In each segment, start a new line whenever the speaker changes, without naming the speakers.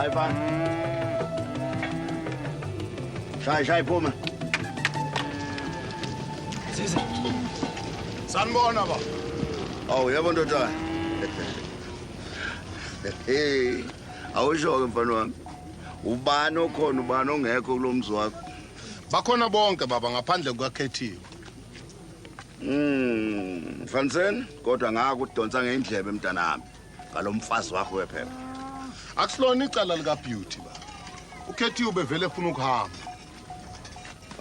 Shaya bani. Shaya phuma.
Sisi. Sanibona ba.
Awu yebo ndodana. Hey, awusho ke mfana wami. Ubani okhona ubani ongekho kulomzi wakho?
Bakhona bonke baba ngaphandle kukakhethiwe.
Mfaniseni, kodwa ngaka udonsa ngeindlebe mntanami. Ngalomfazi wakho wephepha.
Akusilona icala lika Beauty ba. Ukhethiwe bevele ufuna ukuhamba.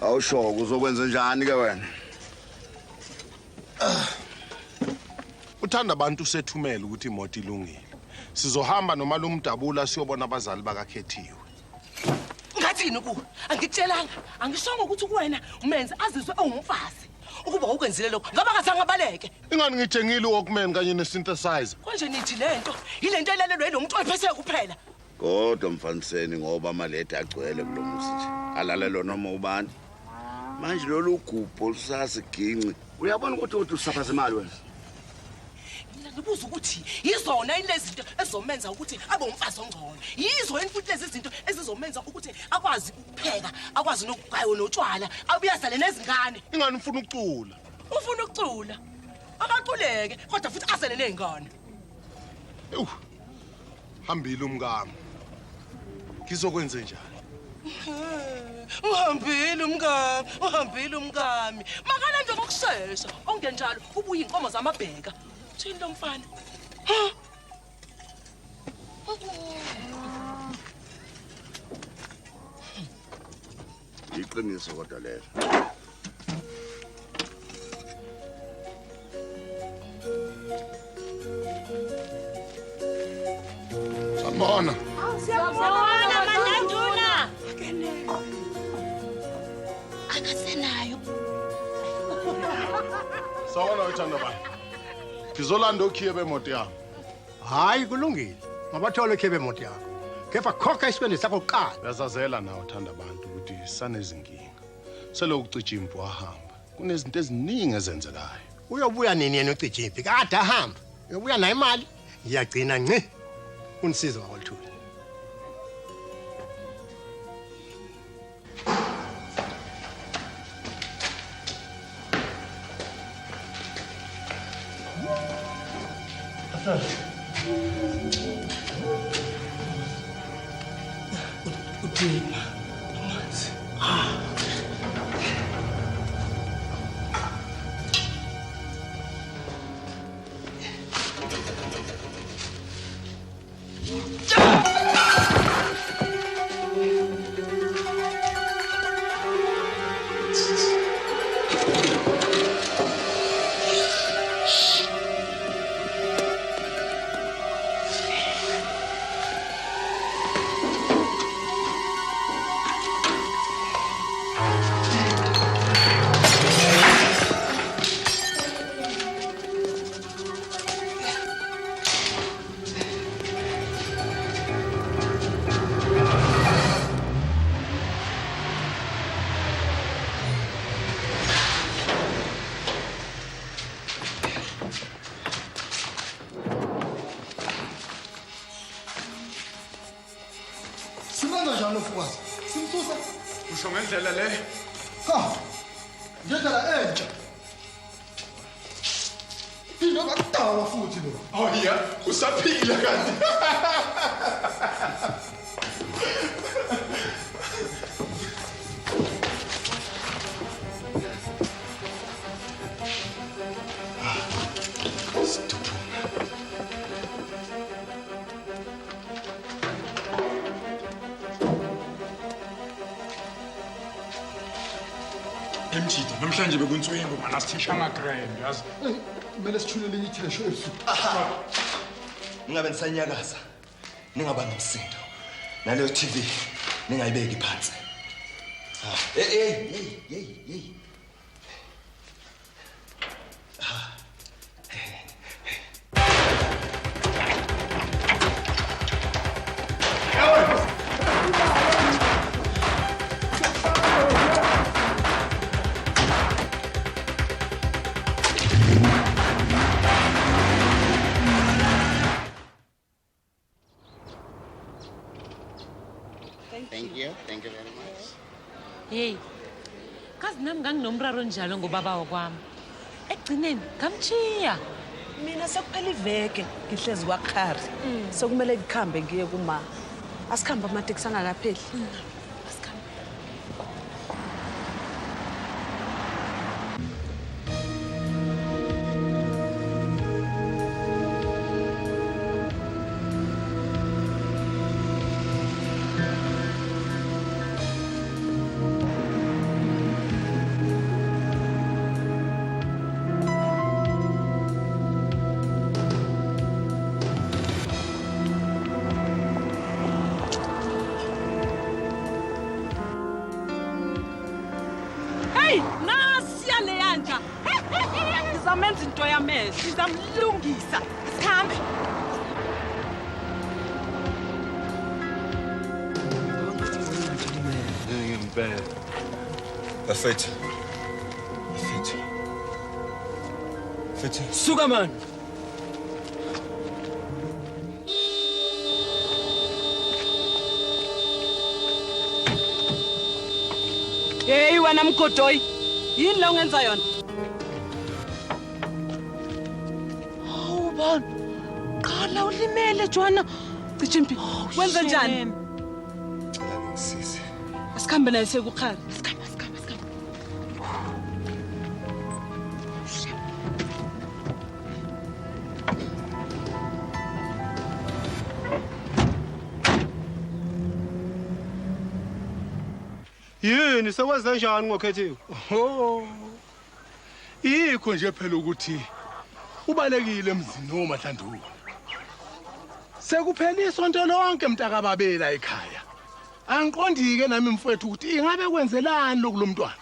Awusho uzokwenza njani ke wena?
Uthanda abantu sethumela ukuthi imoto ilungile. Sizohamba noma lo mdabula siyobona abazali bakakhethiwe.
Ngathini ku? Angikutshelanga, angishongo ukuthi kuwena umenze azizwe ewumfazi. Ukuba ukwenzile lokho, ngaba ngazange abaleke.
Ingani ngithengile uWalkman kanye nesynthesizer.
Konje nithi lento, yilento elelelwe lo muntu ophese kuphela.
Kodwa mfaniseni ngoba amaleta agcwele kulomuzi nje. Alalelo noma ubani. Manje lolu gubho lusasiginci. Uyabona ukuthi usaphaza imali wena.
Ngibuza ukuthi yizona ilezi zinto ezizomenza ukuthi abe umfazi ongcono. Yizo futhi lezi zinto ezizomenza ukuthi akwazi ukupheka, akwazi nokugaya notshwala, abuyazale nezingane.
Ingani ufuna ukucula?
Ufuna ukucula? Akaculeke kodwa futhi asele nezingane.
Hambile umkami. Ngizokwenza njani?
Uhambile umkami. Makala nje ngokusheshsha. Ongenjalo ubuye inkomo zamabheka. Thini lo mfana?
Iqiniso kodwa lelo.
Sanibona.
Siyabona mandanduna. Akasenayo.
Sawona uthanda bani? Ngizolanda ukhiye bemoto yami.
Hayi kulungile. Ngabathola ukhiye bemoto yakho. Kepha khokha isikwende sakho kuqala.
Uyazazela nawe uthanda abantu ukuthi sanezinkinga. Selo ucijimpi wahamba. Kunezinto eziningi ezenzekayo.
Uyobuya nini yena ucijimpi? Kade ahamba. Uyobuya nayo imali. Ngiyagcina ngci. Unisiza wakwalithula.
Simenza njani ufukazi? Simsusa?
Usho ngendlela le?
Cha. Ngendlela entsha. Into kakudala futhi lo.
Oh yeah, usaphila kanti.
Emthitho namhlanje bekunswembu mana sithishanga grand yazi.
Kumele sithulele ithesho ebusuku.
Ningabe nisanyakaza. Ningaba nomsindo. Naleyo TV ningayibeki phansi. Hey.
nganginomraro njalo ngobaba wakwami. Ekugcineni ngamchiya.
Mina sekuphela iveke ngihlezi kwaKhari. Sokumele ngikhambe ngiye kuma. Asikhamba amateksi angakapheli. Ngizamenza into yamehlo, ngizamlungisa. Sikhambe.
Ngempela. Bafethu.
Suka man.
Hey wena mgodoyi. Yini la ungenza yona? Bani? Qala ulimele Jwana. Cichimpi. Wenza njani?
Cela ngisize.
Asikhambe naye sekuKhari. Asikhamba.
Yini sekwenza kanjani ngokhethiwe?
Oh. Ikho nje phela ukuthi ubalekile emzini woMahlanduna. Sekuphela isonto lonke mntakababela ekhaya. Angiqondike nami mfowethu ukuthi ingabe kwenzelani lokulomntwana.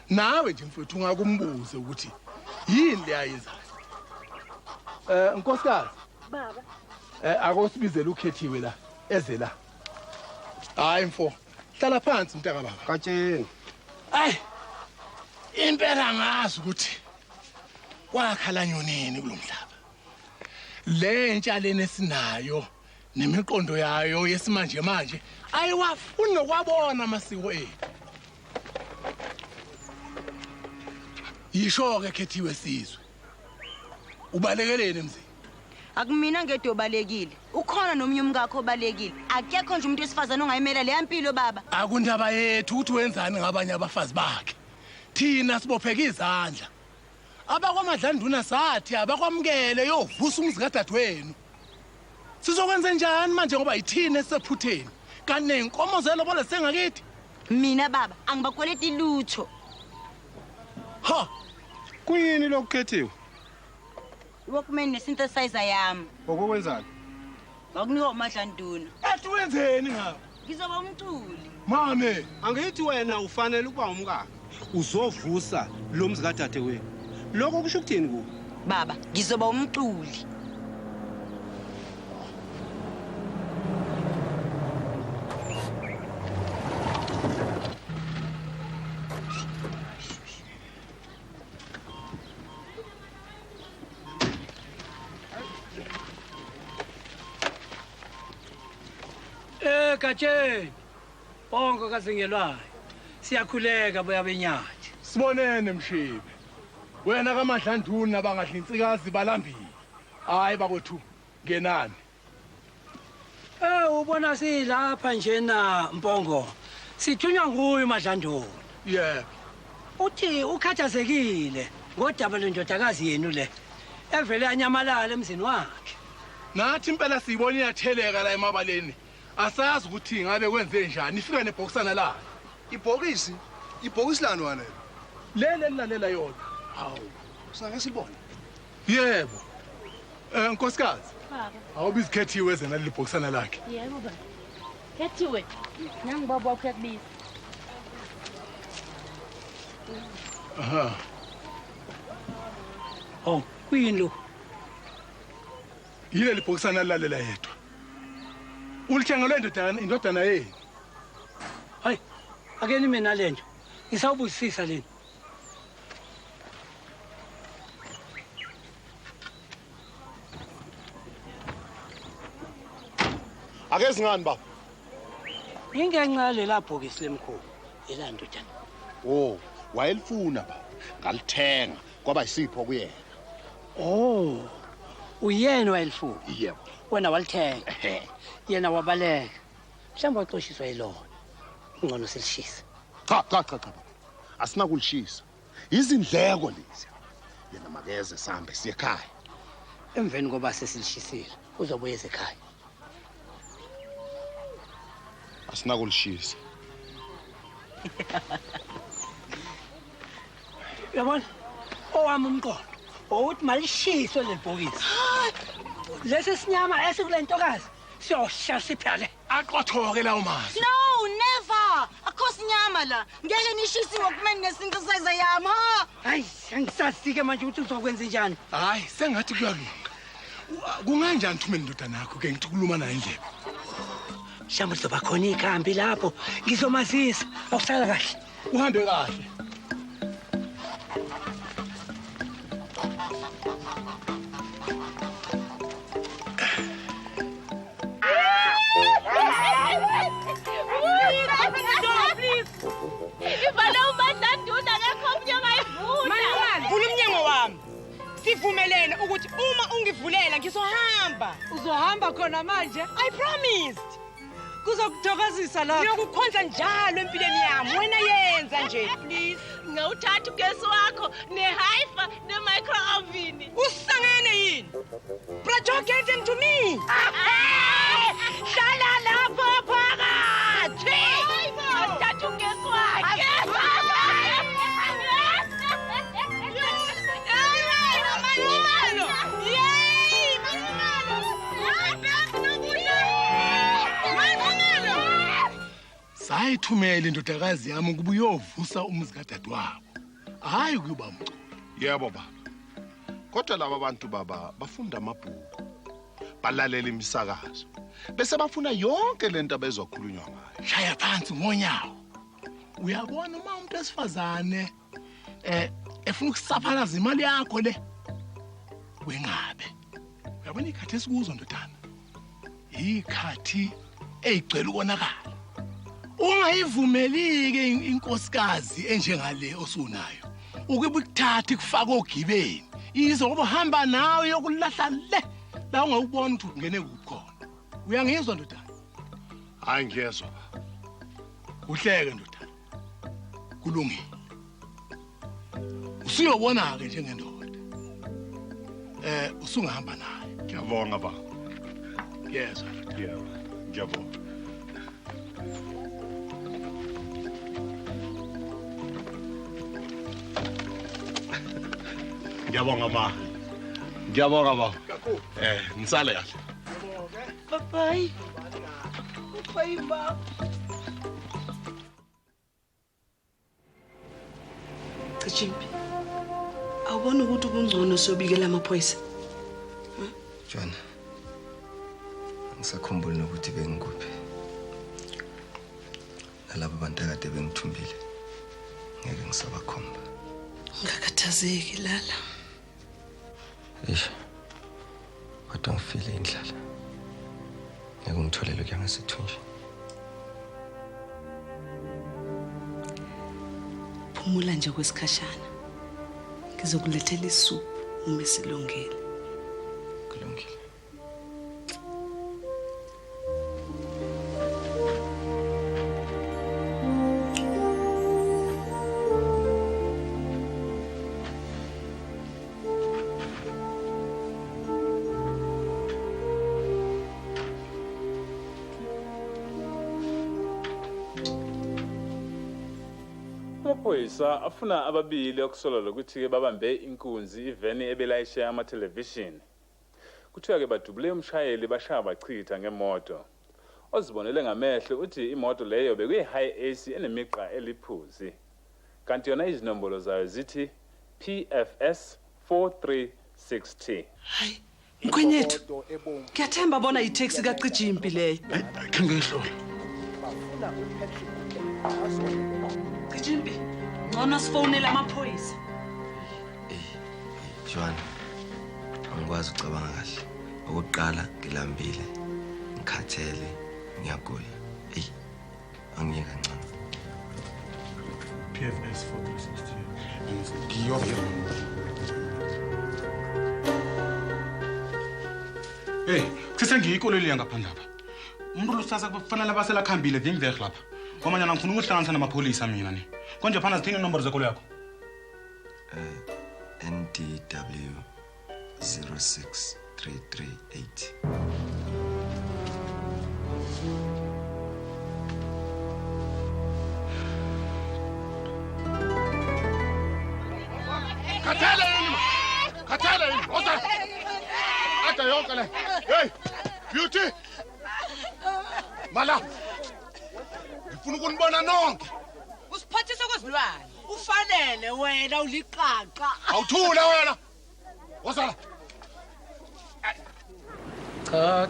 Nawe nje mfowethu ungakumbuze ukuthi yini le ayenzayo. Nkosikazi.
Baba.
Akosibizela ukhethiwe la eze la. Hayi mfo. Hlala phansi mntakababa.
Katsheni.
Ay. Impela ngazi ukuthi wakhala nyonini kulomhlaba. Lentsha lena esinayo nemiqondo yayo yesimanje manje ayiwafuni nokwabona amasiko ethu. Yisho ke khethiwe sizwe. Ubalekelene mzini?
Akumina ngedwa obalekile. Ukhona nomunye umkakho obalekile. Akekho nje umuntu wesifazana ongayimela le yampilo baba.
Akundaba yethu ukuthi wenzani ngabanye abafazi bakhe. Thina sibopheka izandla. AbakwaMadlanduna sathi abakwamukele yovusa umzi kadadewenu. Sizokwenza njani manje ngoba yithina esephutheni? Kanti nenkomo zelobole sengakithi.
Mina baba angibakweleti lutho.
Ha.
Kuyini lokukhethiwe?
Workman nesynthesizer yami.
Ngokwenzani?
Akunika uMadlanduna.
Athi wenzeni ngawo?
Ngizoba umculi.
Mame,
Angithi wena ufanele ukuba umkakhe. Uzovusa lo mzi kadadewenu. Lokho kusho ukuthini kuwe?
Baba ngizoba umculi.
Katsheni. Bonke kazingelwayo. Siyakhuleka boya benyathi.
sibonene mshibe. Wena kaMadlanduna bangadlinsikazi balambile. Hayi bakwethu, ngenani.
Ubona silapha nje na Mpongo. Sithunywa nguye uMadlanduna.
Yebo.
Uthi ukhathazekile ngodaba lendodakazi yenu le. Evele anyamalala emzini wakhe.
Nathi impela siyibona iyatheleka la emabaleni. Asazi ukuthi ngabe kwenze njani. Ifika nebhokisana la.
Ibhokisi lani wena?
Lele lilalela yona.
Hawu, sake sibone.
Yebo. Nkosikazi.
Baba.
Awubizi Khethiwe zena libhokisana lakhe.
Yebo baba. Khethiwe. Nangu baba wakho yakubiza.
Aha.
Oh, kuyini lo?
Yile libhokisana lalela yedwa. Ulithengelwe indodana yeni.
Hayi, akeni mina lento. Ngisawubusisa lento.
Ake singani baba?
Ingenxa lela bhokisi lemkhulu. Elando njani?
Oh, wayelifuna ba ngalithenga kwaba isipho kuyena.
Oh, uyena wayelifuna.
Yebo.
Wena walithenga. Yena wabaleka. Mhlawumbe waxoshiswa yilona. Ungcono selishisa.
Cha. Asina kulishisa. Izindleko lezi. Yena makeze sambe siye ekhaya.
Emveni koba sesilishisile, uzobuya ekhaya.
Asina kulishisa.
Yabona? Owami umqondo. Uthi malishiswe lebhokisi. Lesi sinyama esikulentokazi siyoshaya siphele.
Aqothoke lawo manje.
No, never. Akhosi nyama la. Ngeke nishisi ngokumeni ngesinkisayiza yami, ha?
Hayi, angisasike manje ukuthi uzokwenza njani.
Hayi, sengathi kuyalunga. Kunganjani thumeni indodana yakho ke ngithi kuluma naye indlebe.
Shamba lizoba khona ikhambi lapho. Ngizomazisa. Awusala kahle.
Uhambe kahle.
Sivumelene ukuthi uma ungivulela ngizohamba.
Uzohamba khona manje?
I promised.
Kuzokuthokozisa lapho.
Ngiyokukhonza njalo empilweni yami. Wena yenza nje, please.
Ngawuthatha ugesi wakho ne-Hi-Fi ne-micro oven.
Usangene yini? Brajo gave them to me.
Hlala lapho phakathi. Ngawuthatha ugesi wakhe.
Sayithumela indodakazi yami ukuba uyovusa umuzi kadadewabo. Hayi kuba umculo.
Yebo baba. Kodwa laba abantu baba bafunda amabhuku. Balalela imisakazo. Bese bafuna yonke lento abezokhulunywa ngayo.
Shaya phansi ngonyawo. Uyabona uma umuntu esifazane efuna ukusaphalaza imali yakho le. Wengabe. Uyabona ikhathi esikuzo ndodana. Ikhathi eyigcela ukonakala. Ungayivumelike inkosikazi enjengale osunayo. Ukuba ukuthatha ikufaka ogibeni. Izoba hamba nawe yokulahla le. La ungawubona ukuthi ungene kuphi khona. Uyangizwa ndodana?
Hayi ngiyezwa.
Uhleke ndodana. Kulungile. Usuyobona ke njengendoda. Usungahamba naye.
Ngiyabonga baba.
Yezwa.
Yebo. Ngiyabonga. Ngiyabonga ma. Ngiyabonga baba. Nisale kahle.
Bye. Bye ma. Chimpi. Awubona ukuthi kungcono sobikela amaphoyisa?
Jwana. Ngisakhumbula nokuthi bengikuphi. Nalabo bantu akade bengithumbile. Ngeke ngisabakhomba.
Ngakhathazeki lala.
Eish. Kodwa ngifile indlala. Ngeke ngitholele kuya ngasithunjini.
Phumula nje kwesikhashana. Ngizokulethela isuphu uma silungile.
Kulungile.
Amaphoyisa afuna ababili okusolwa ukuthi ke babambe inkunzi iveni ebelayishe ama-television. Kuthiwa ke badubule umshayeli bashaya bachitha ngemoto. Ozibonele ngamehlo uthi imoto leyo bekuyi-high AC enemiqa eliphuzi. Kanti yona izinombolo zayo zithi PFS 4360.
Hayi, mkhwenyethu. Ngiyathemba bona itaxi kaCijimpi leyo.
Khe ngihlola.
Cijimpi, ngcono sifonela amaphoyisa.
Jwana. Angikwazi ukucabanga kahle. Okokuqala ngilambile, ngikhathele, ngiyagula. Angiyeke kancane.
PFS 4360 ngiyovela. Hey, sesengiyikholelile ngaphandle lapha. Umuntu lo sasa kufanele abasela khambile ngimvek lapha. Kwamanyana ngifuna ukuhlanganisa namapholisa mina ni. Konje phana zithini inombolo zekolo yakho?
NDW 06338.
Kathala yini? Oza. Ata yonke le. Hey, Beauty. Mala. Ngifuna ukunibona nonke.
Usiphathise kwezilwane. Ufanele wena uliqaqa.
Awuthula wena. Oza.
Cha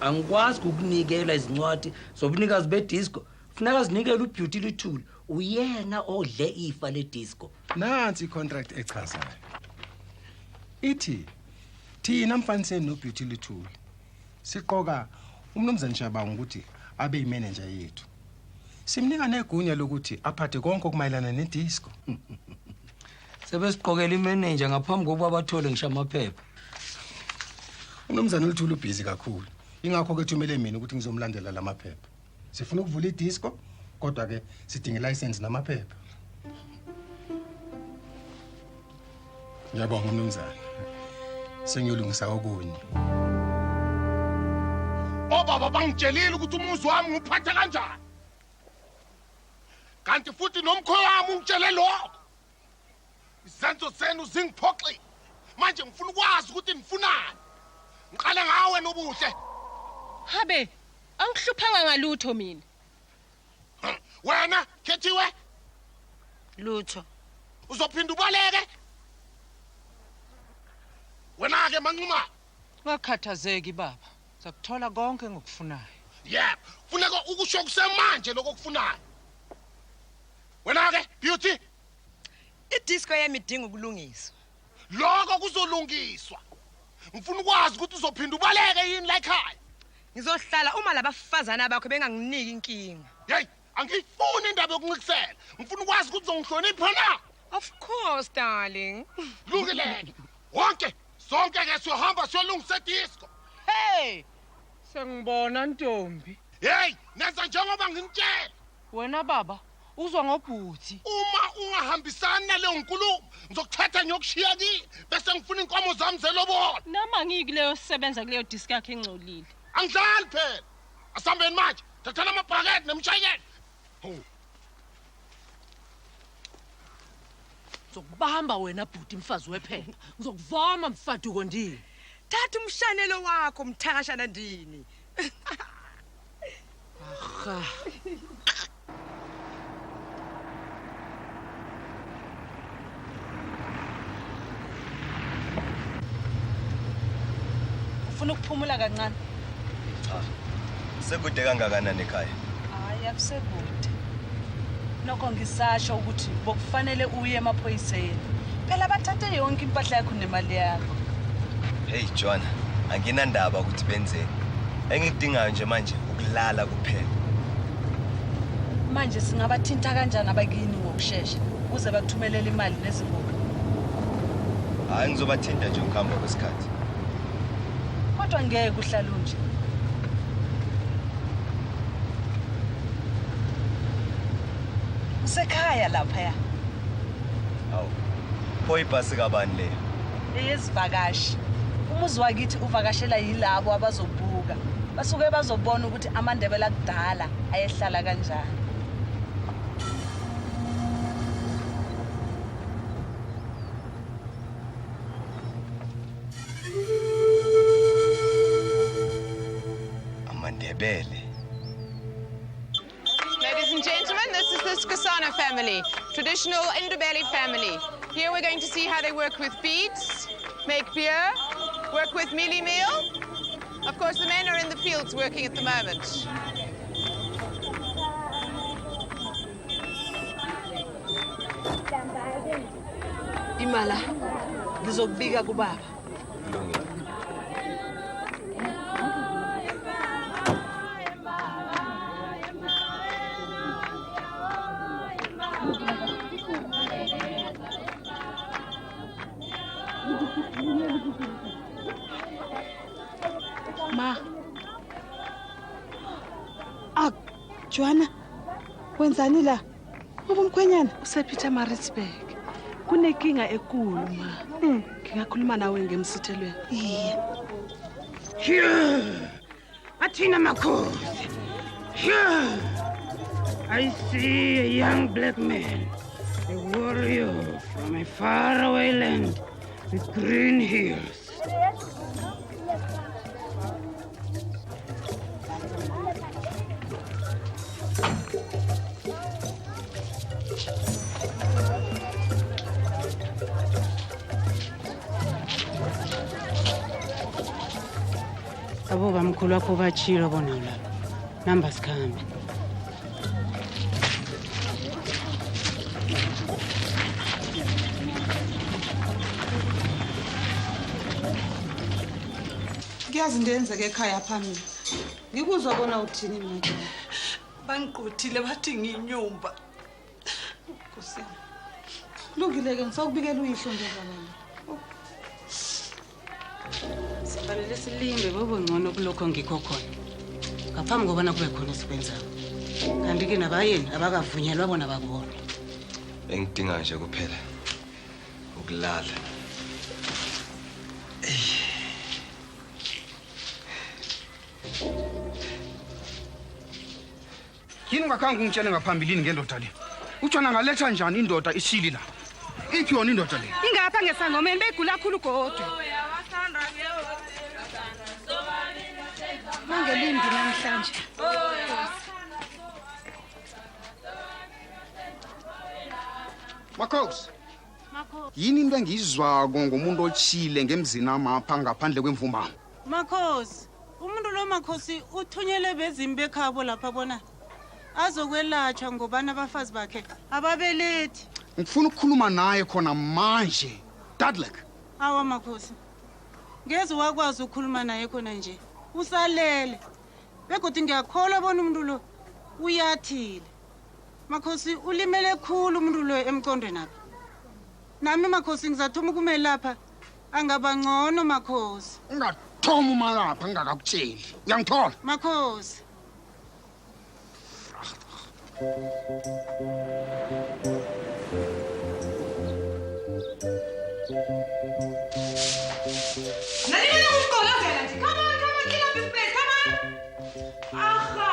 angikwazi ukukunikela izincwadi zobunikazi bedisco. Funeka zinikele uBeauty Lithuli. Uyena odle ifa ledisco.
Nansi icontract echazayo. Ithi thina mfaniseni noBeauty Lithuli siqoka umnumzane Shabangu ukuthi abe yimanager yethu. Simnika negunya lokuthi aphathe konke okumayelana nedisco.
Sebesiqokela imanager ngaphambi kokuba bathole ngisho amaphepha.
Umnumzane uLithuli ubhizi kakhulu. Ingakho ke thumele mina ukuthi ngizomlandela lamaphepha. Sifuna ukuvula idisco kodwa ke sidinga license namaphepha. Ngiyabonga umnumzane. Sengiyolungisa okunye.
Obaba bangitshelile ukuthi umuzi wami nguphatha kanjani. Kanti futhi nomkho wami ungitshele lokho. Izenzo zenu zingiphoxile. Manje ngifuna ukwazi ukuthi nifunani. Ngiqale ngawe nobuhle.
Habe, angihluphanga ngalutho mina.
Wena Khethiwe?
Lutho.
Uzophinda ubaleke? Wena ke manquma.
Ngakhathazeki baba. Sakuthola konke ngokufunayo.
Yeah, funeka ukusho kusemanje lokufunayo. Wena ke Beauty?
Idisco yami idinga ukulungiswa.
Lokho kuzolungiswa. Ngifuna ukwazi ukuthi uzophinda ubaleke yini la ekhaya.
Ngizohlala uma labafazana bakho benganginiki inkinga.
Hey, angifuni indaba yokuncikisela. Ngifuna ukwazi ukuthi uzongihlonipha na.
Of course, darling.
Lungile. Wonke sonke ke siyohamba siyolungisa disco.
Hey! Sengibona Ntombi.
Hey, nenza njengoba nginitshela.
Wena baba, uzwa ngobhuthi.
Uma ungahambisani naleyo nkulumo, ngizokuthatha ngiyokushiya kini bese ngifuna inkomo zami zelobola.
Noma ngikuleyo sebenza kuleyo disk yakhe engcolile.
Angidlali phela. Asambeni manje, thathana amabhakede nemshayeli.
Ngizokubamba wena bhuti mfazi wephepha. Ngizokuvoma mfaduko ndini.
Thatha umshanelo wakho mthakashana ndini.
Aha.
Ufuna ukuphumula kancane?
Cha. Sekude kangakanani ekhaya?
Hayi akusekude. Nokho ngisasho ukuthi bokufanele uye emaphoyiseni. Phela bathathe yonke impahla yakho nemali yakho.
Hey John, anginandaba ukuthi benzeni. Engikudingayo nje manje ukulala kuphela.
Manje singabathinta kanjani abakini ngokusheshsha ukuze bakuthumelele imali nezimoto?
Hayi ngizobathinta nje ukuhamba kwesikhathi.
Kodwa ngeke uhlale nje. Usekhaya lapha ya.
Awu. Pho ibhasi kabani le?
Eyesivakashi. Umuzi wakithi uvakashela yilabo abazobuka. Basuke bazobona ukuthi amandebela akudala ayehlala kanjani.
Amandebele.
Ladies and gentlemen, this is the Skasana family, traditional Ndebele family. Here we're going to see how they work with beads, make beer, work with mealie meal. Of course, the men are in the fields working at the moment.
Imala, ngizokubika kubaba.
Ma. Joanna. Wenzani la? Ubumkhwenyana usePeter Maritzburg. Kunenkinga enkulu ma. Ngingakhuluma nawe ngemsithelweni.
Athina makhosi. I see a young black man, a warrior from a faraway land with green hills. Abo bamkhulu wakho bachilo bona la. Numbers come.
Ngiyazi ndenzeke ekhaya phambili. Ngikuzwa bona uthini mina. Bangiqothile bathi nginyumba. Nkosi. Kulungile-ke ngisakubikela uyihlo ndezabana.
Sifanele silimbe bobo ngcono kulokho ngikho khona. Ngaphambi kobana kube khona sikwenzayo. Kanti-ke nabayeni abakavunyelwa bona babona.
Engidinga nje kuphela ukulala.
Yini ungakhange ungitshele ngaphambilini ngendoda le? Utshona ngaletha njani indoda isili la? Iphi yona indoda le?
Ingapha ngesangomeni beyigula kakhulu ugodo. Mangelimbi namhlanje.
Makhosi. Yini into engizwako ngomuntu ochile ngemzini amapha ngaphandle kwemvumo?
Makhosi, umuntu lo Makhosi uthunyelwe bezimbi bekhabo lapha bona azokwelatshwa ngobana abafazi bakhe ababelethi.
Ngifuna ukukhuluma naye khona manje. Dadlek.
Awa Makhosi. Ngeze wakwazi ukukhuluma naye khona nje. Usalele. Begodwa ngiyakholwa bona umuntu lo uyathile. Makhosi ulimele khulu umuntu lo emqondweni apha. Nami Makhosi ngizathoma ukumelapha angaba ngcono Makhosi.
Ungathoma umalapha ngingakakutsheli. Uyangithola?
Makhosi.
Nani ukugqolozela nje. Come on, clean up this place. Come on. Aha!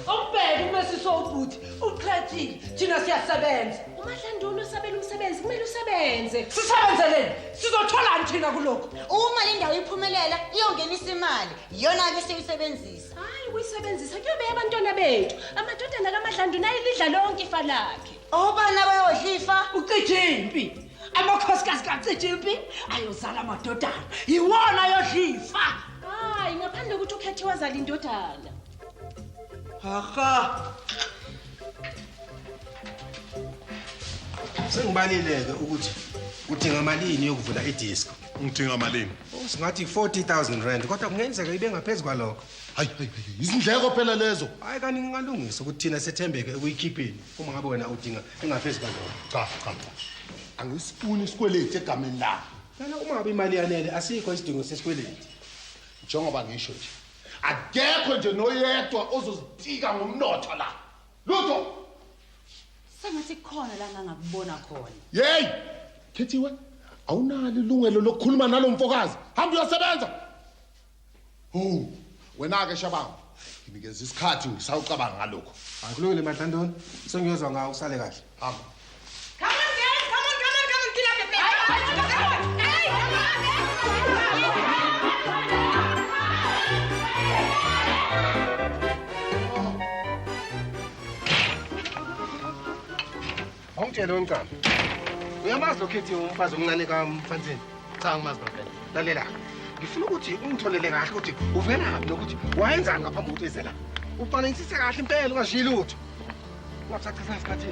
Umbheke umesiso ubhuti. Uqhathile. Thina siyasebenza.
UMahlanduna usabela umsebenzi kumele usebenze.
Sisebenzele. Sizothola thina kuloko.
Uma le ndawo iphumelela iyongenisa imali. Iyona ke siyisebenzisa.
Hayi uyisebenzisa kuyobe abantwana bethu. Amadodana kaMahlanduna ayilidla lonke ifa lakhe.
Obana bayodlifa
uCijimpi. Amakhosikazi kaCijimpi ayozala amadodana. Iwona ayodlifa.
Hayi ngaphandle ukuthi ukhethe wazala indodana.
Aha. Sengibalileke ukuthi udinga malini yokuvula idisco.
Ngidinga malini?
Singathi 40,000 rand kodwa kungenzeka ibe ngaphezulu kwalokho.
Hayi, izindleko phela lezo.
Hayi kanti ngingalungisa ukuthi thina sethembeke ekuyikhipheni uma ngabe wena udinga engaphezulu kwalokho.
Cha. Angisifuni isikweleti egameni lakho.
Phela uma ngabe imali yanele asikho isidingo sesikweleti.
Njengoba ngisho nje. Akekho nje noyedwa ozozitika ngomnotho la. Lutho.
Sengathi khona la ngangakubona khona.
Hey! Khethiwe, awunalo ilungelo lokukhuluma nalomfokazi. Hamba uyosebenza. Wena ke Shabangu. Nginikeza isikhathi ngisawucabanga ngalokho.
Akulungile Mahlandona. Sengiyozwa ngawo usale kahle.
Hamba.
Come on, guys. Come on. Clean up the place.
Awungitshela uNkama. Uyamazi lokhethi umfazi omncane kaMfansini? Cha ngimazi phela. Lalela. Ngifuna ukuthi ungitholele kahle ukuthi uvela phi nokuthi wayenzani ngaphambi kokuthi eze la. Ufanele kahle impela ungashilo lutho. Ungathatha isikhathi.